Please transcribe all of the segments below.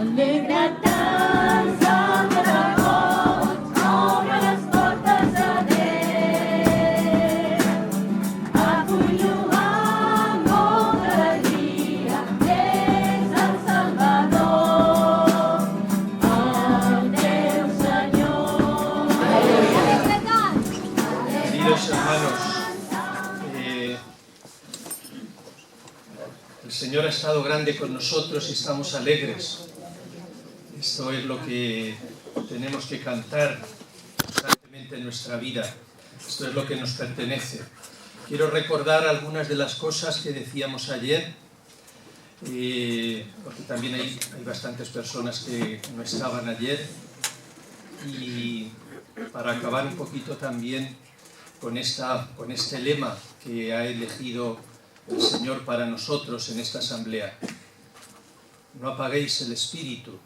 Alegra danza de dragón, abre las portas de a Tuhan alegría es al Salvador, al Dios Señor. Queridos hermanos, el Señor ha estado grande con nosotros y estamos alegres. Esto es lo que tenemos que cantar constantemente en nuestra vida. Esto es lo que nos pertenece. Quiero recordar algunas de las cosas que decíamos ayer, porque también hay bastantes personas que no estaban ayer, y para acabar un poquito también con este lema que ha elegido el Señor para nosotros en esta asamblea. No apaguéis el espíritu,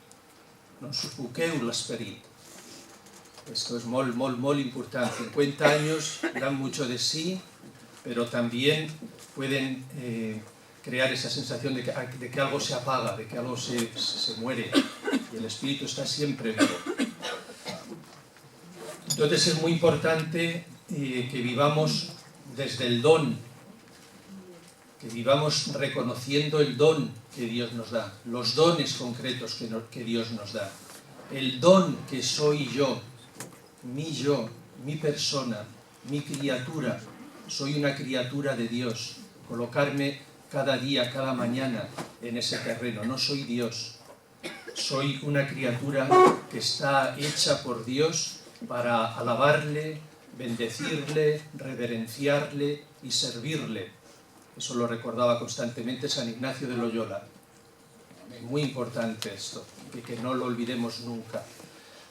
no sufoqueu l'esperit. Esto es molt important. 50 años dan mucho de sí, pero también pueden crear esa sensación de que algo se apaga, de que algo se muere, y el espíritu está siempre vivo. Entonces es muy importante que vivamos desde el don, que vivamos reconociendo el don que Dios nos da, los dones concretos que Dios nos da. El don que soy yo, mi persona, mi criatura. Soy una criatura de Dios. Colocarme cada día, cada mañana en ese terreno. No soy Dios. Soy una criatura que está hecha por Dios para alabarle, bendecirle, reverenciarle y servirle. Eso lo recordaba constantemente San Ignacio de Loyola. Muy importante esto, que no lo olvidemos nunca,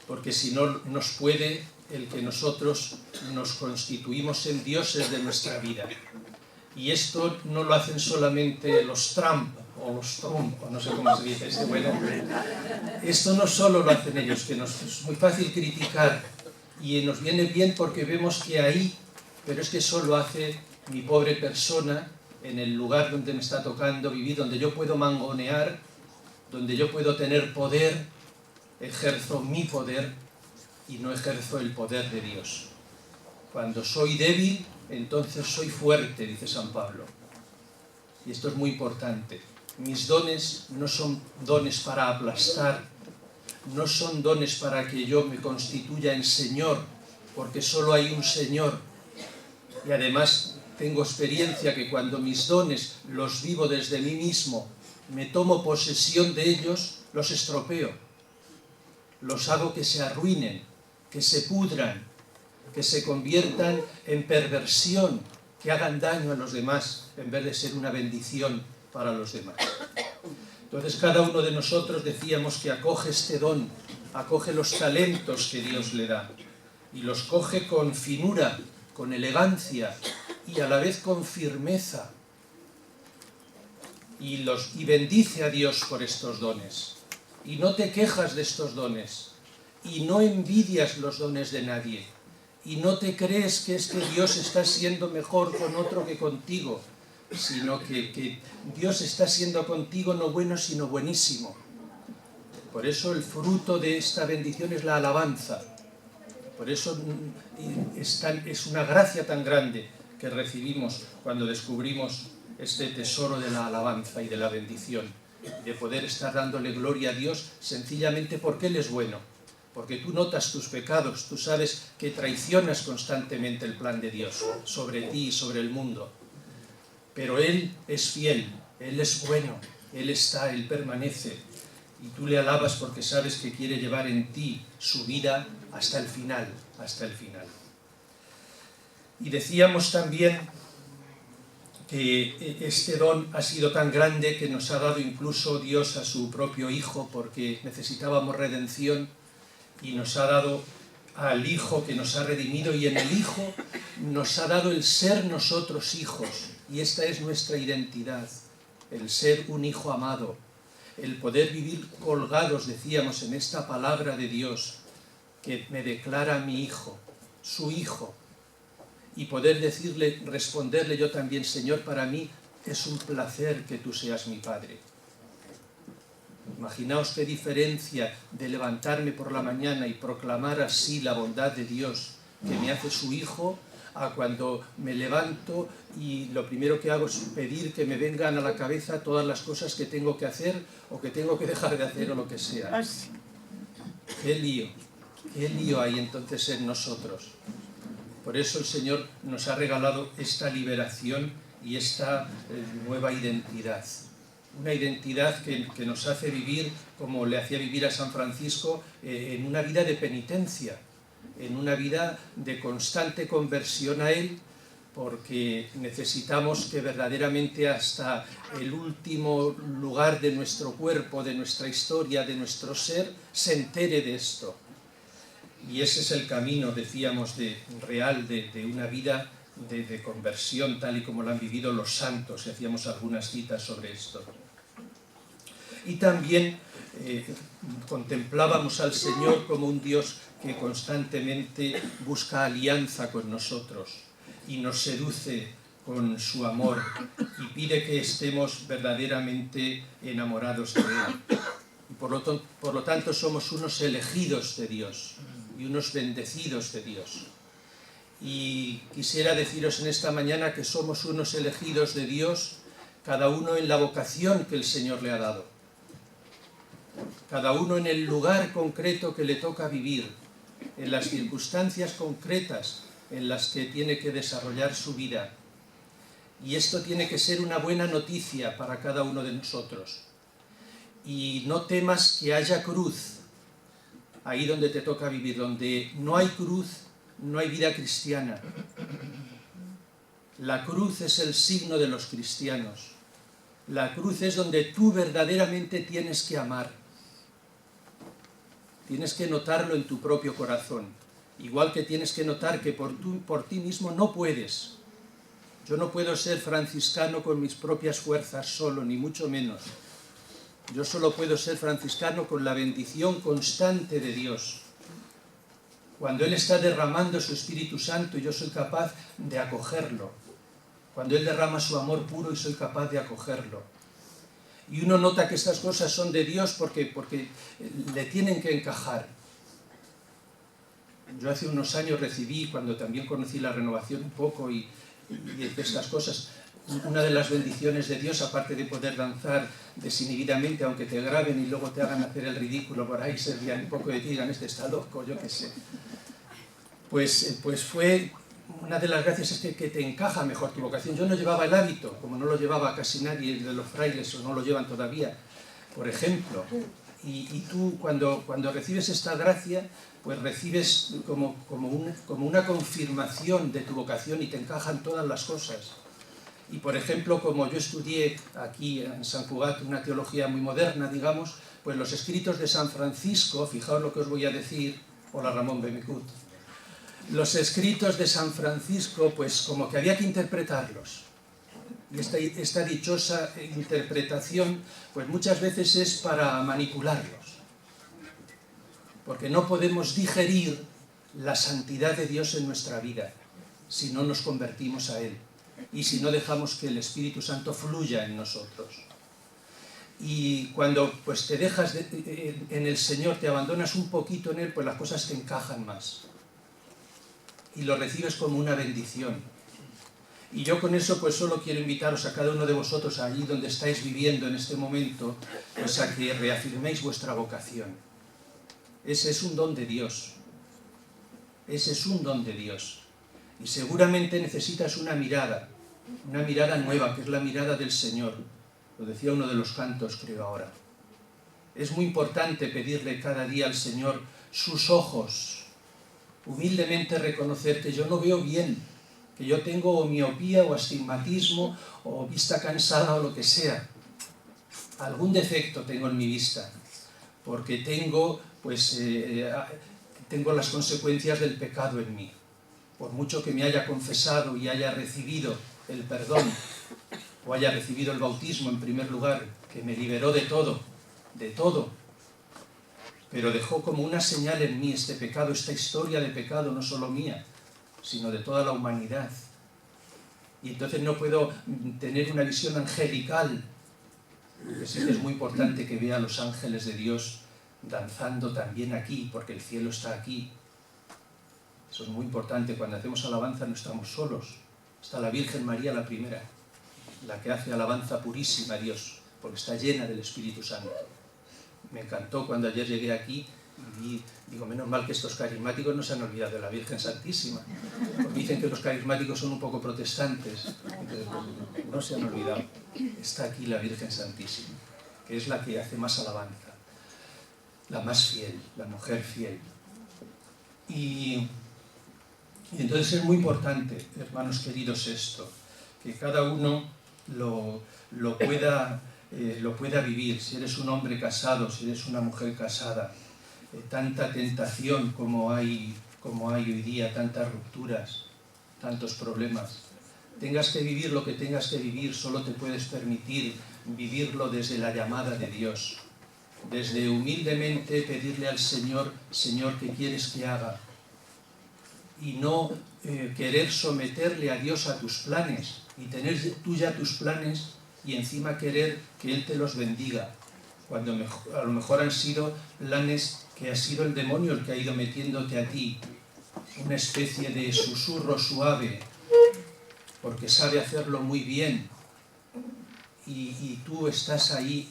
porque si no nos puede el que nosotros nos constituimos en dioses de nuestra vida. Y esto no lo hacen solamente los Trump o los Trump, o no sé cómo se dice este buen hombre. Esto no solo lo hacen ellos, que es muy fácil criticar, y nos viene bien porque vemos que ahí, pero es que eso lo hace mi pobre persona en el lugar donde me está tocando vivir, donde yo puedo mangonear, donde yo puedo tener poder. Ejerzo mi poder y no ejerzo el poder de Dios. Cuando soy débil, entonces soy fuerte, dice San Pablo. Y esto es muy importante. Mis dones no son dones para aplastar, no son dones para que yo me constituya en Señor, porque solo hay un Señor. Y además tengo experiencia que cuando mis dones los vivo desde mí mismo, me tomo posesión de ellos, los estropeo. Los hago que se arruinen, que se pudran, que se conviertan en perversión, que hagan daño a los demás, en vez de ser una bendición para los demás. Entonces cada uno de nosotros decíamos que acoge este don, acoge los talentos que Dios le da, y los coge con finura, con elegancia, y a la vez con firmeza, y bendice a Dios por estos dones. Y no te quejas de estos dones, y no envidias los dones de nadie, y no te crees que es que Dios está siendo mejor con otro que contigo, sino que Dios está siendo contigo no bueno sino buenísimo. Por eso el fruto de esta bendición es la alabanza. Por eso es una gracia tan grande que recibimos cuando descubrimos este tesoro de la alabanza y de la bendición, de poder estar dándole gloria a Dios sencillamente porque Él es bueno, porque tú notas tus pecados, tú sabes que traicionas constantemente el plan de Dios sobre ti y sobre el mundo, pero Él es fiel, Él es bueno, Él está, Él permanece, y tú le alabas porque sabes que quiere llevar en ti su vida hasta el final, hasta el final. Y decíamos también que este don ha sido tan grande que nos ha dado incluso Dios a su propio Hijo, porque necesitábamos redención, y nos ha dado al Hijo que nos ha redimido, y en el Hijo nos ha dado el ser nosotros hijos, y esta es nuestra identidad, el ser un hijo amado, el poder vivir colgados, decíamos, en esta palabra de Dios que me declara mi Hijo, su Hijo, y poder decirle, responderle yo también: Señor, para mí es un placer que tú seas mi Padre. Imaginaos qué diferencia de levantarme por la mañana y proclamar así la bondad de Dios que me hace su Hijo, a cuando me levanto y lo primero que hago es pedir que me vengan a la cabeza todas las cosas que tengo que hacer o que tengo que dejar de hacer o lo que sea. Qué lío hay entonces en nosotros. Por eso el Señor nos ha regalado esta liberación y esta nueva identidad. Una identidad que nos hace vivir, como le hacía vivir a San Francisco, en una vida de penitencia, en una vida de constante conversión a Él, porque necesitamos que verdaderamente hasta el último lugar de nuestro cuerpo, de nuestra historia, de nuestro ser, se entere de esto. Y ese es el camino, decíamos, real de una vida de conversión, tal y como lo han vivido los santos, y hacíamos algunas citas sobre esto. Y también contemplábamos al Señor como un Dios que constantemente busca alianza con nosotros y nos seduce con su amor y pide que estemos verdaderamente enamorados de Él. Y por lo tanto somos unos elegidos de Dios y unos bendecidos de Dios. Y quisiera deciros en esta mañana que somos unos elegidos de Dios, cada uno en la vocación que el Señor le ha dado, cada uno en el lugar concreto que le toca vivir, en las circunstancias concretas en las que tiene que desarrollar su vida. Y esto tiene que ser una buena noticia para cada uno de nosotros. Y no temas que haya cruz ahí donde te toca vivir. Donde no hay cruz, no hay vida cristiana. La cruz es el signo de los cristianos. La cruz es donde tú verdaderamente tienes que amar. Tienes que notarlo en tu propio corazón. Igual que tienes que notar que por ti mismo no puedes. Yo no puedo ser franciscano con mis propias fuerzas solo, ni mucho menos. Yo solo puedo ser franciscano con la bendición constante de Dios. Cuando Él está derramando su Espíritu Santo, yo soy capaz de acogerlo. Cuando Él derrama su amor puro y soy capaz de acogerlo. Y uno nota que estas cosas son de Dios porque le tienen que encajar. Yo hace unos años recibí, cuando también conocí la renovación un poco y estas cosas, una de las bendiciones de Dios, aparte de poder danzar desinhibidamente, aunque te graben y luego te hagan hacer el ridículo por ahí, se rían un poco de ti y digan, este está loco, yo qué sé. Pues fue una de las gracias es que te encaja mejor tu vocación. Yo no llevaba el hábito, como no lo llevaba casi nadie de los frailes, o no lo llevan todavía, por ejemplo. Y tú cuando recibes esta gracia, pues recibes como una confirmación de tu vocación y te encajan todas las cosas. Y por ejemplo, como yo estudié aquí en San Cugat una teología muy moderna, digamos, pues los escritos de San Francisco, fijaos lo que os voy a decir, hola Ramón Bemicut, los escritos de San Francisco, pues como que había que interpretarlos. Y esta dichosa interpretación, pues muchas veces es para manipularlos. Porque no podemos digerir la santidad de Dios en nuestra vida si no nos convertimos a Él y si no dejamos que el Espíritu Santo fluya en nosotros. Y cuando pues te dejas en el Señor, te abandonas un poquito en Él, pues las cosas te encajan más. Y lo recibes como una bendición. Y yo con eso pues solo quiero invitaros a cada uno de vosotros allí donde estáis viviendo en este momento, pues a que reafirméis vuestra vocación. Ese es un don de Dios. Ese es un don de Dios. Y seguramente necesitas una mirada nueva, que es la mirada del Señor. Lo decía uno de los cantos, creo ahora. Es muy importante pedirle cada día al Señor sus ojos, humildemente reconocer que yo no veo bien, que yo tengo o miopía o astigmatismo o vista cansada o lo que sea. Algún defecto tengo en mi vista, porque tengo las consecuencias del pecado en mí. Por mucho que me haya confesado y haya recibido el perdón, o haya recibido el bautismo en primer lugar, que me liberó de todo, pero dejó como una señal en mí este pecado, esta historia de pecado, no solo mía, sino de toda la humanidad. Y entonces no puedo tener una visión angelical Porque sí que es muy importante que vea a los ángeles de Dios danzando también aquí, porque el cielo está aquí. Eso es muy importante. Cuando hacemos alabanza no estamos solos. Está la Virgen María, la primera, la que hace alabanza purísima a Dios, porque está llena del Espíritu Santo. Me encantó cuando ayer llegué aquí y digo, menos mal que estos carismáticos no se han olvidado de la Virgen Santísima. Porque dicen que los carismáticos son un poco protestantes. Entonces, no se han olvidado. Está aquí la Virgen Santísima, que es la que hace más alabanza, la más fiel, la mujer fiel. Y entonces es muy importante, hermanos queridos, esto, que cada uno lo pueda vivir. Si eres un hombre casado, si eres una mujer casada, tanta tentación como hay hoy día, tantas rupturas, tantos problemas. Tengas que vivir lo que tengas que vivir, solo te puedes permitir vivirlo desde la llamada de Dios, desde humildemente pedirle al Señor, Señor, ¿qué quieres que haga? Y no querer someterle a Dios a tus planes y tener tú ya tus planes y encima querer que Él te los bendiga, cuando a lo mejor han sido planes que ha sido el demonio el que ha ido metiéndote a ti, una especie de susurro suave, porque sabe hacerlo muy bien, y tú estás ahí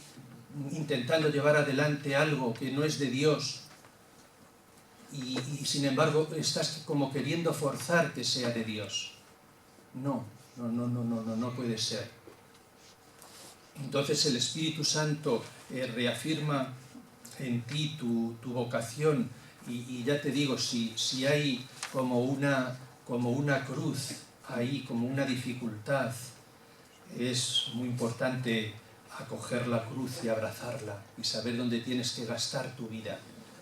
intentando llevar adelante algo que no es de Dios, y sin embargo estás como queriendo forzar que sea de Dios. No puede ser. Entonces el Espíritu Santo reafirma en ti tu vocación, y ya te digo, si hay como una cruz ahí, como una dificultad, es muy importante acoger la cruz y abrazarla y saber dónde tienes que gastar tu vida,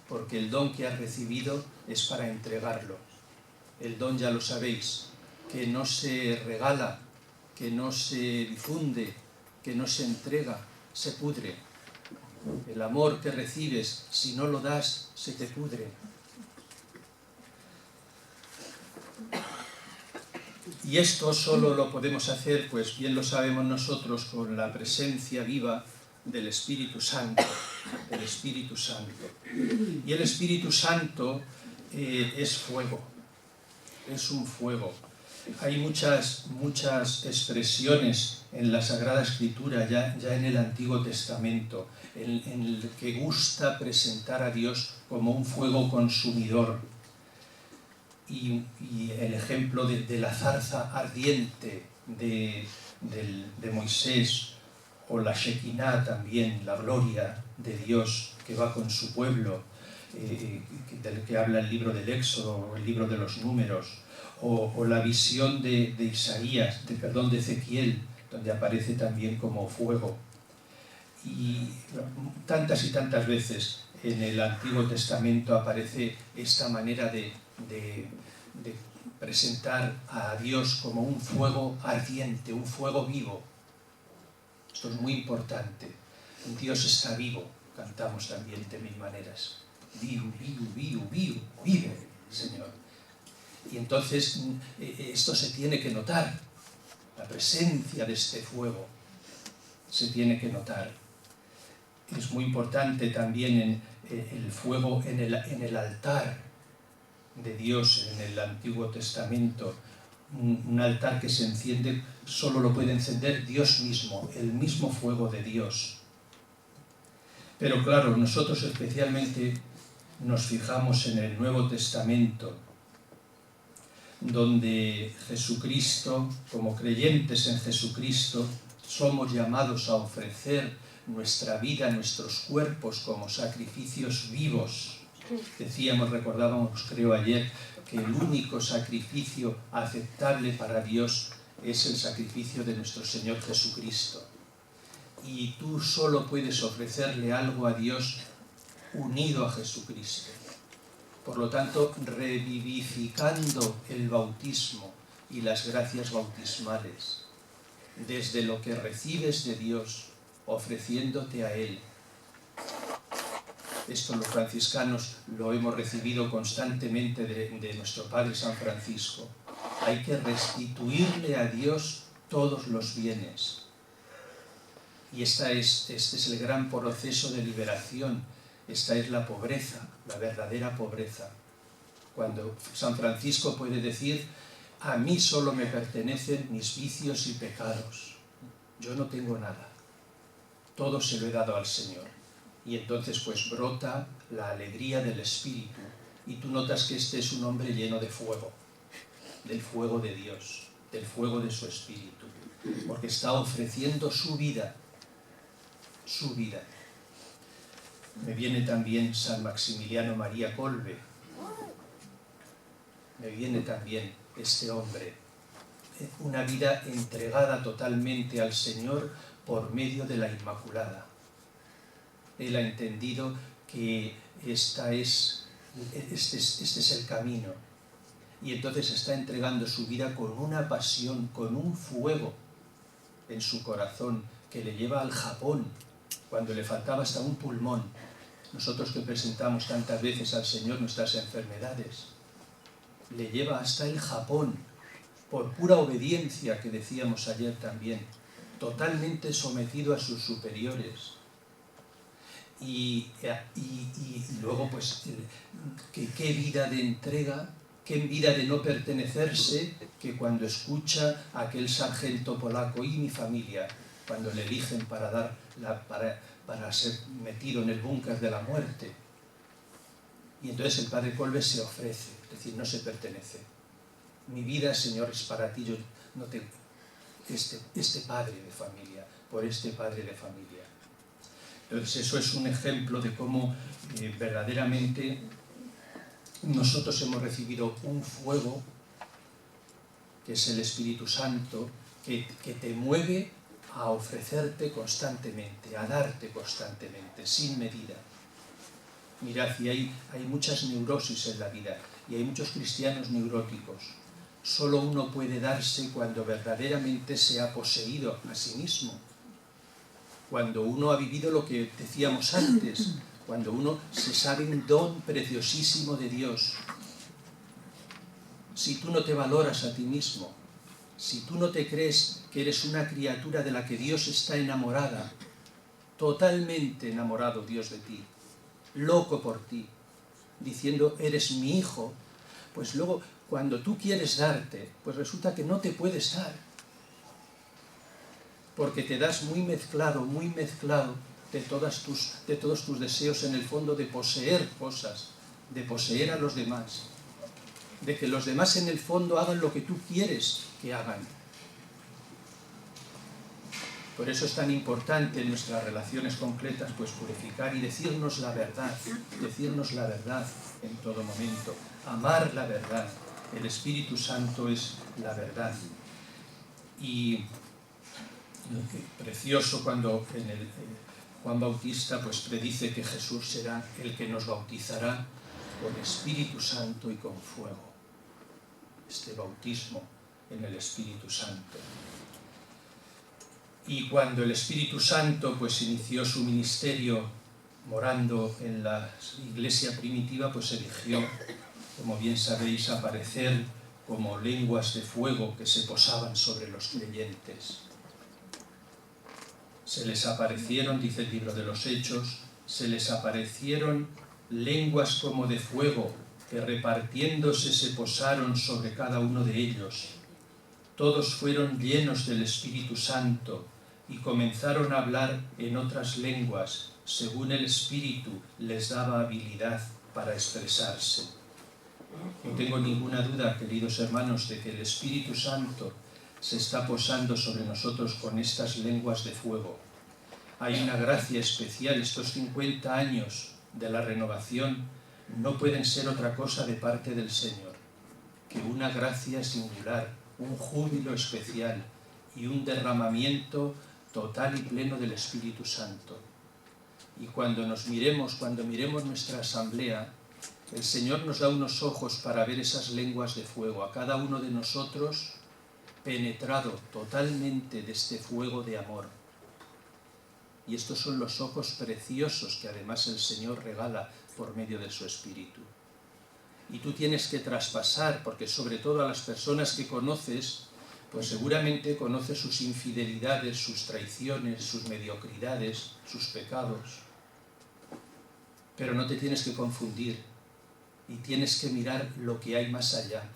porque el don que has recibido es para entregarlo. El don, ya lo sabéis, que no se regala, que no se difunde, que no se entrega, se pudre. El amor que recibes, si no lo das, se te pudre. Y esto solo lo podemos hacer, pues bien lo sabemos nosotros, con la presencia viva del Espíritu Santo. El Espíritu Santo. Y el Espíritu Santo es fuego, es un fuego. Hay muchas expresiones en la Sagrada Escritura, ya en el Antiguo Testamento, en el que gusta presentar a Dios como un fuego consumidor. Y el ejemplo de la zarza ardiente de Moisés, o la Shekinah también, la gloria de Dios que va con su pueblo, del que habla el libro del Éxodo, el libro de los Números, o la visión de Isaías, de Ezequiel, donde aparece también como fuego. Y tantas y tantas veces en el Antiguo Testamento aparece esta manera de presentar a Dios como un fuego ardiente, un fuego vivo. Esto es muy importante. Dios está vivo, cantamos también de mil maneras. Vive, Señor. Y entonces esto se tiene que notar, la presencia de este fuego se tiene que notar. Es muy importante también el fuego en el altar de Dios en el Antiguo Testamento. Un altar que se enciende, solo lo puede encender Dios mismo, el mismo fuego de Dios. Pero claro, nosotros especialmente nos fijamos en el Nuevo Testamento, donde Jesucristo, como creyentes en Jesucristo, somos llamados a ofrecer nuestra vida, nuestros cuerpos como sacrificios vivos. Recordábamos, creo ayer, que el único sacrificio aceptable para Dios es el sacrificio de nuestro Señor Jesucristo. Y tú solo puedes ofrecerle algo a Dios unido a Jesucristo. Por lo tanto, revivificando el bautismo y las gracias bautismales, desde lo que recibes de Dios, ofreciéndote a Él. Esto los franciscanos lo hemos recibido constantemente de nuestro Padre San Francisco. Hay que restituirle a Dios todos los bienes. Y este es el gran proceso de liberación. Esta es la pobreza, la verdadera pobreza. Cuando San Francisco puede decir: a mí solo me pertenecen mis vicios y pecados. Yo no tengo nada. Todo se lo he dado al Señor. Y entonces pues brota la alegría del Espíritu. Y tú notas que este es un hombre lleno de fuego, del fuego de Dios, del fuego de su Espíritu. Porque está ofreciendo su vida. Su vida. Me viene también San Maximiliano María Kolbe. Me viene también este hombre. Una vida entregada totalmente al Señor por medio de la Inmaculada. Él ha entendido que este es el camino. Y entonces está entregando su vida con una pasión, con un fuego en su corazón que le lleva al Japón, cuando le faltaba hasta un pulmón. Nosotros que presentamos tantas veces al Señor nuestras enfermedades, le lleva hasta el Japón, por pura obediencia, que decíamos ayer también, totalmente sometido a sus superiores. Y luego, pues, qué vida de entrega, qué vida de no pertenecerse, que cuando escucha a aquel sargento polaco: y mi familia, cuando le eligen para ser metido en el búnker de la muerte. Y entonces el padre Kolbe se ofrece, es decir, no se pertenece. Mi vida, Señor, es para ti. Yo no tengo este padre de familia, por este padre de familia. Entonces eso es un ejemplo de cómo verdaderamente nosotros hemos recibido un fuego, que es el Espíritu Santo, que te mueve a ofrecerte constantemente, a darte constantemente, sin medida. Mirad, y hay muchas neurosis en la vida, y hay muchos cristianos neuróticos. Solo uno puede darse cuando verdaderamente se ha poseído a sí mismo. Cuando uno ha vivido lo que decíamos antes, cuando uno se sabe un don preciosísimo de Dios. Si tú no te valoras a ti mismo, si tú no te crees que eres una criatura de la que Dios está enamorada, totalmente enamorado Dios de ti, loco por ti, diciendo: eres mi hijo, pues luego cuando tú quieres darte, pues resulta que no te puedes dar, porque te das muy mezclado de todos tus deseos, en el fondo, de poseer cosas, de poseer a los demás, de que los demás en el fondo hagan lo que tú quieres que hagan. Por eso es tan importante en nuestras relaciones concretas, pues purificar y decirnos la verdad en todo momento, amar la verdad. El Espíritu Santo es la verdad. Y precioso cuando Juan Bautista pues predice que Jesús será el que nos bautizará con Espíritu Santo y con fuego. Este bautismo en el Espíritu Santo. Y cuando el Espíritu Santo pues inició su ministerio morando en la iglesia primitiva, pues eligió, como bien sabéis, aparecer como lenguas de fuego que se posaban sobre los creyentes. Se les aparecieron, dice el libro de los Hechos, se les aparecieron lenguas como de fuego que repartiéndose se posaron sobre cada uno de ellos. Todos fueron llenos del Espíritu Santo y comenzaron a hablar en otras lenguas, según el Espíritu les daba habilidad para expresarse. No tengo ninguna duda, queridos hermanos, de que el Espíritu Santo se está posando sobre nosotros con estas lenguas de fuego. Hay una gracia especial. Estos 50 años de la renovación no pueden ser otra cosa de parte del Señor que una gracia singular, un júbilo especial y un derramamiento total y pleno del Espíritu Santo. Y cuando miremos nuestra asamblea, el Señor nos da unos ojos para ver esas lenguas de fuego, a cada uno de nosotros penetrado totalmente de este fuego de amor. Y estos son los ojos preciosos que además el Señor regala por medio de su Espíritu. Y tú tienes que traspasar, porque sobre todo a las personas que conoces, pues seguramente conoce sus infidelidades, sus traiciones, sus mediocridades, sus pecados. Pero no te tienes que confundir y tienes que mirar lo que hay más allá,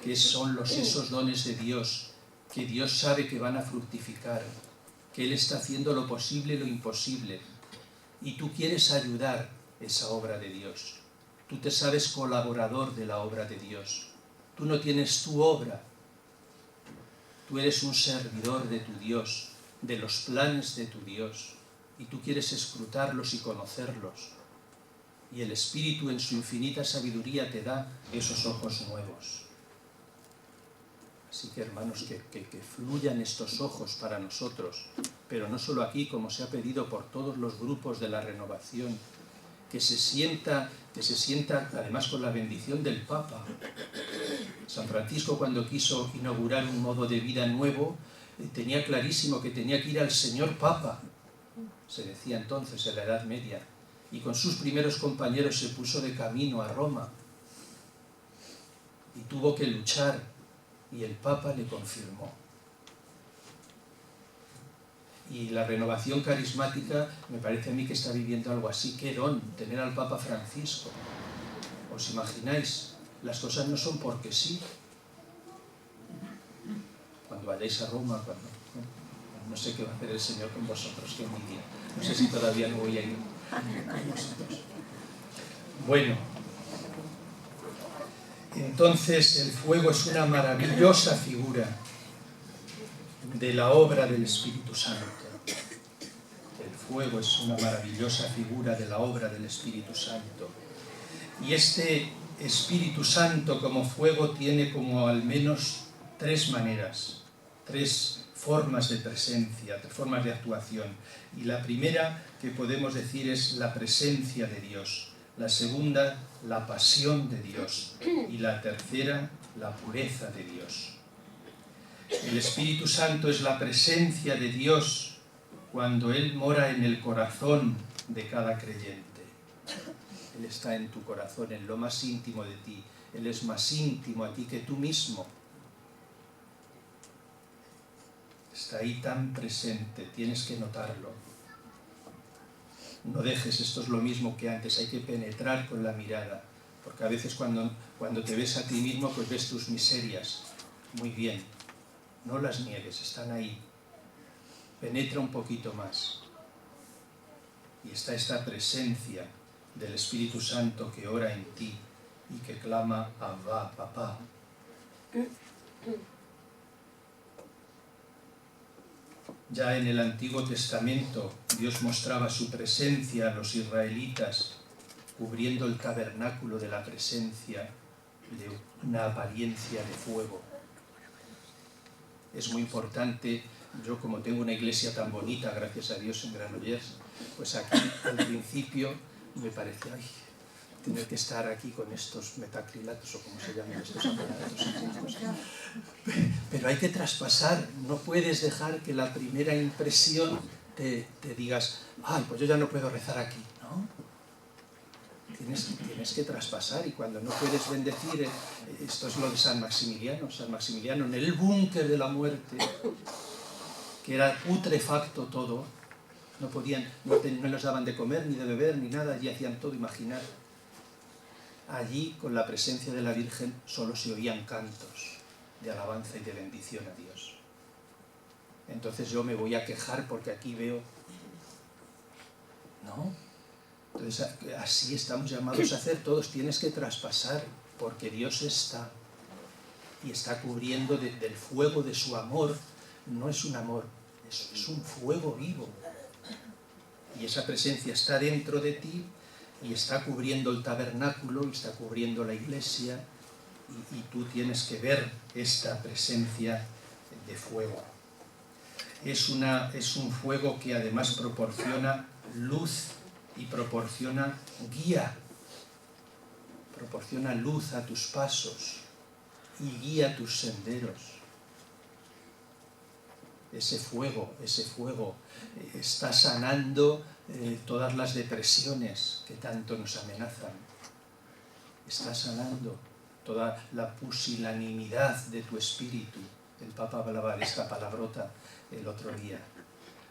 que son esos dones de Dios, que Dios sabe que van a fructificar, que Él está haciendo lo posible y lo imposible, y tú quieres ayudar esa obra de Dios. Tú te sabes colaborador de la obra de Dios. Tú no tienes tu obra. Tú eres un servidor de tu Dios, de los planes de tu Dios, y tú quieres escrutarlos y conocerlos. Y el Espíritu en su infinita sabiduría te da esos ojos nuevos. Así que, hermanos, que fluyan estos ojos para nosotros, pero no solo aquí, como se ha pedido por todos los grupos de la renovación, que se sienta, además con la bendición del Papa. San Francisco, cuando quiso inaugurar un modo de vida nuevo, tenía clarísimo que tenía que ir al Señor Papa, se decía entonces en la Edad Media, y con sus primeros compañeros se puso de camino a Roma, y tuvo que luchar, y el Papa le confirmó. Y la renovación carismática me parece a mí que está viviendo algo así. ¡Qué don tener al Papa Francisco! ¿Os imagináis? Las cosas no son porque sí. Cuando vayáis a Roma, no sé qué va a hacer el Señor con vosotros, qué envidia. No sé si todavía no voy a ir con vosotros. Bueno, entonces el fuego es una maravillosa figura de la obra del Espíritu Santo. El fuego es una maravillosa figura de la obra del Espíritu Santo. Y este Espíritu Santo como fuego tiene como al menos tres maneras, tres formas de presencia, tres formas de actuación. Y la primera que podemos decir es la presencia de Dios. La segunda, la pasión de Dios. Y la tercera, la pureza de Dios. El Espíritu Santo es la presencia de Dios cuando Él mora en el corazón de cada creyente. Él está en tu corazón, en lo más íntimo de ti. Él es más íntimo a ti que tú mismo. Está ahí tan presente, tienes que notarlo. No dejes, esto es lo mismo que antes, hay que penetrar con la mirada, porque a veces cuando te ves a ti mismo, pues ves tus miserias. Muy bien, no las niegues, están ahí. Penetra un poquito más. Y está esta presencia del Espíritu Santo que ora en ti y que clama Abba, Papá. Ya en el Antiguo Testamento Dios mostraba su presencia a los israelitas cubriendo el tabernáculo de la presencia de una apariencia de fuego. Es muy importante, yo como tengo una iglesia tan bonita, gracias a Dios, en Granollers, pues aquí al principio me parecía, tener que estar aquí con estos metacrilatos o como se llaman estos aparatos. Pero hay que traspasar, no puedes dejar que la primera impresión te digas, ay, pues yo ya no puedo rezar aquí, ¿no? Tienes que traspasar, y cuando no puedes bendecir, esto es lo de San Maximiliano en el búnker de la muerte, que era putrefacto todo, no les daban de comer, ni de beber, ni nada, allí hacían todo, imaginar. Allí, con la presencia de la Virgen, solo se oían cantos de alabanza y de bendición a Dios. Entonces yo me voy a quejar porque aquí veo... ¿No? Entonces así estamos llamados a hacer todos. Tienes que traspasar, porque Dios está. Y está cubriendo del fuego de su amor. No es un amor, es un fuego vivo. Y esa presencia está dentro de ti, y está cubriendo el tabernáculo, y está cubriendo la iglesia, y tú tienes que ver esta presencia de fuego. Es un fuego que además proporciona luz y proporciona guía, proporciona luz a tus pasos y guía tus senderos. Ese fuego está sanando todas las depresiones que tanto nos amenazan. Está sanando toda la pusilanimidad de tu espíritu, El Papa hablaba de esta palabrota el otro día.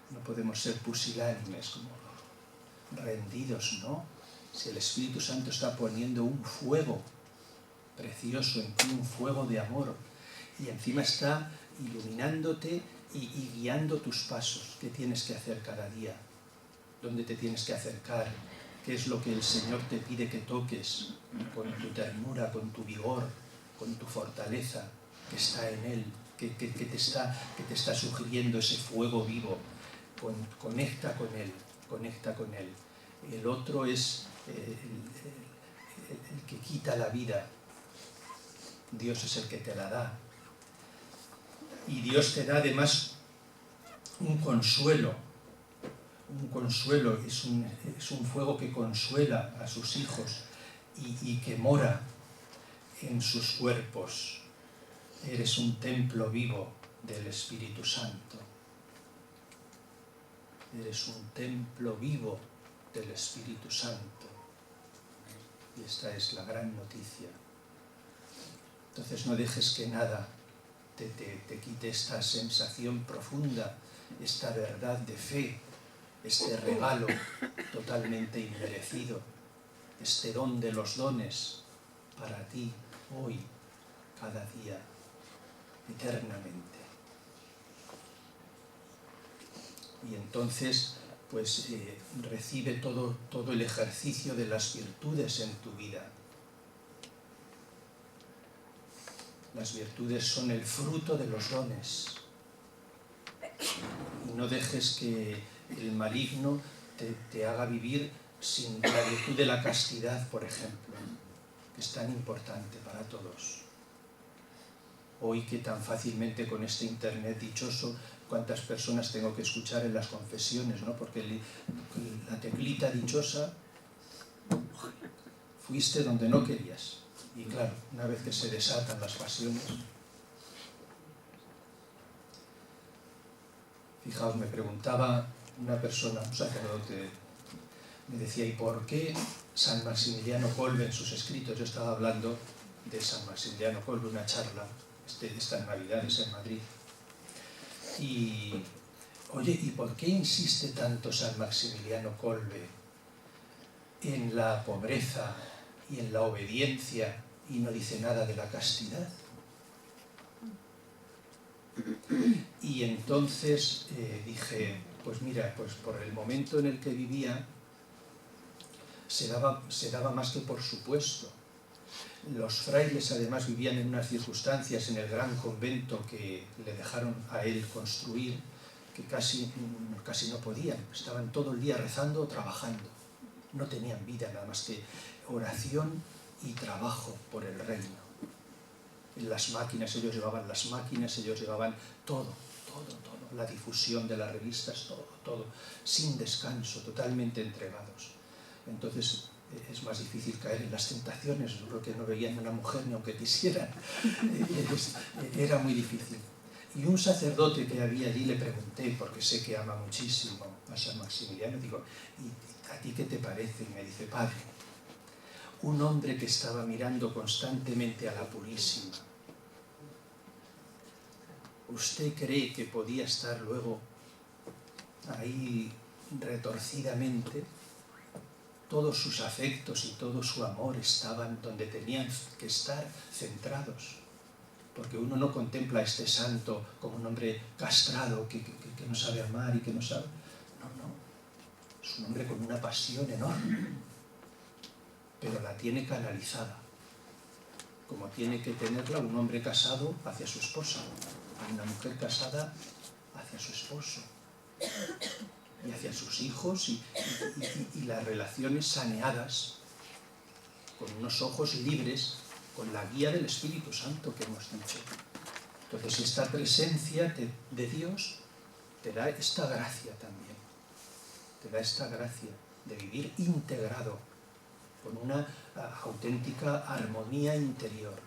No podemos ser pusilánimes, como rendidos, ¿no? Si el Espíritu Santo está poniendo un fuego precioso en ti, un fuego de amor, y encima está iluminándote y guiando tus pasos, qué tienes que hacer cada día, dónde te tienes que acercar, qué es lo que el Señor te pide que toques, con tu ternura, con tu vigor, con tu fortaleza que está en Él, que te está sugiriendo ese fuego vivo. Conecta con Él, conecta con Él. El otro es el que quita la vida. Dios es el que te la da. Y Dios te da además un consuelo. Un consuelo es un fuego que consuela a sus hijos y que mora en sus cuerpos. Eres un templo vivo del Espíritu Santo. Eres un templo vivo del Espíritu Santo. Y esta es la gran noticia. Entonces no dejes que nada te quite esta sensación profunda, esta verdad de fe, este regalo totalmente inmerecido, este don de los dones para ti hoy, cada día, eternamente. Y entonces, pues recibe todo el ejercicio de las virtudes en tu vida. Las virtudes son el fruto de los dones. Y no dejes que el maligno te haga vivir sin la virtud de la castidad, por ejemplo, que es tan importante para todos. Hoy que tan fácilmente con este internet dichoso, cuántas personas tengo que escuchar en las confesiones, ¿no? Porque la teclita dichosa, fuiste donde no querías. Y claro, una vez que se desatan las pasiones... Fijaos, me preguntaba una persona, un sacerdote, me decía, ¿y por qué San Maximiliano Kolbe en sus escritos? Yo estaba hablando de San Maximiliano Kolbe, una charla, estas Navidades en Madrid. Y, oye, ¿y por qué insiste tanto San Maximiliano Kolbe en la pobreza y en la obediencia y no dice nada de la castidad? Y entonces dije, pues mira, pues por el momento en el que vivía se daba más que por supuesto. Los frailes además vivían en unas circunstancias en el gran convento que le dejaron a él construir, que casi no podían, estaban todo el día rezando o trabajando, no tenían vida, nada más que oración y trabajo por el reino. En las máquinas, ellos llevaban las máquinas, ellos llevaban todo, la difusión de las revistas, todo, sin descanso, totalmente entregados. Entonces es más difícil caer en las tentaciones, yo creo que no veían a una mujer ni aunque quisieran, era muy difícil. Y un sacerdote que había allí le pregunté, porque sé que ama muchísimo a San Maximiliano, digo, ¿y a ti qué te parece? Y me dice, padre, un hombre que estaba mirando constantemente a la Purísima, ¿usted cree que podía estar luego ahí retorcidamente? Todos sus afectos y todo su amor estaban donde tenían que estar centrados. Porque uno no contempla a este santo como un hombre castrado que no sabe amar y que no sabe... No, es un hombre con una pasión enorme, pero la tiene canalizada, como tiene que tenerla un hombre casado hacia su esposa, una mujer casada hacia su esposo, y hacia sus hijos y las relaciones saneadas, con unos ojos libres, con la guía del Espíritu Santo que hemos dicho. Entonces esta presencia de Dios te da esta gracia también, te da esta gracia de vivir integrado, con una auténtica armonía interior.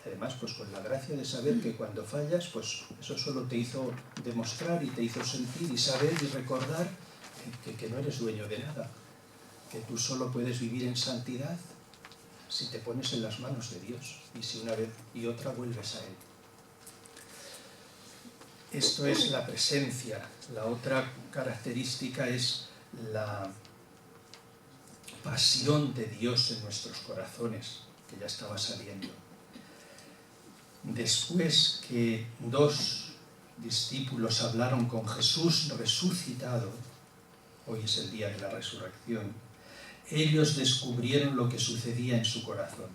Y además, pues con la gracia de saber que cuando fallas, pues eso solo te hizo demostrar y te hizo sentir y saber y recordar que no eres dueño de nada, que tú solo puedes vivir en santidad si te pones en las manos de Dios y si una vez y otra vuelves a Él. Esto es la presencia. La otra característica es la pasión de Dios en nuestros corazones, que ya estaba saliendo. Después que 2 discípulos hablaron con Jesús resucitado, hoy es el día de la resurrección, ellos descubrieron lo que sucedía en su corazón.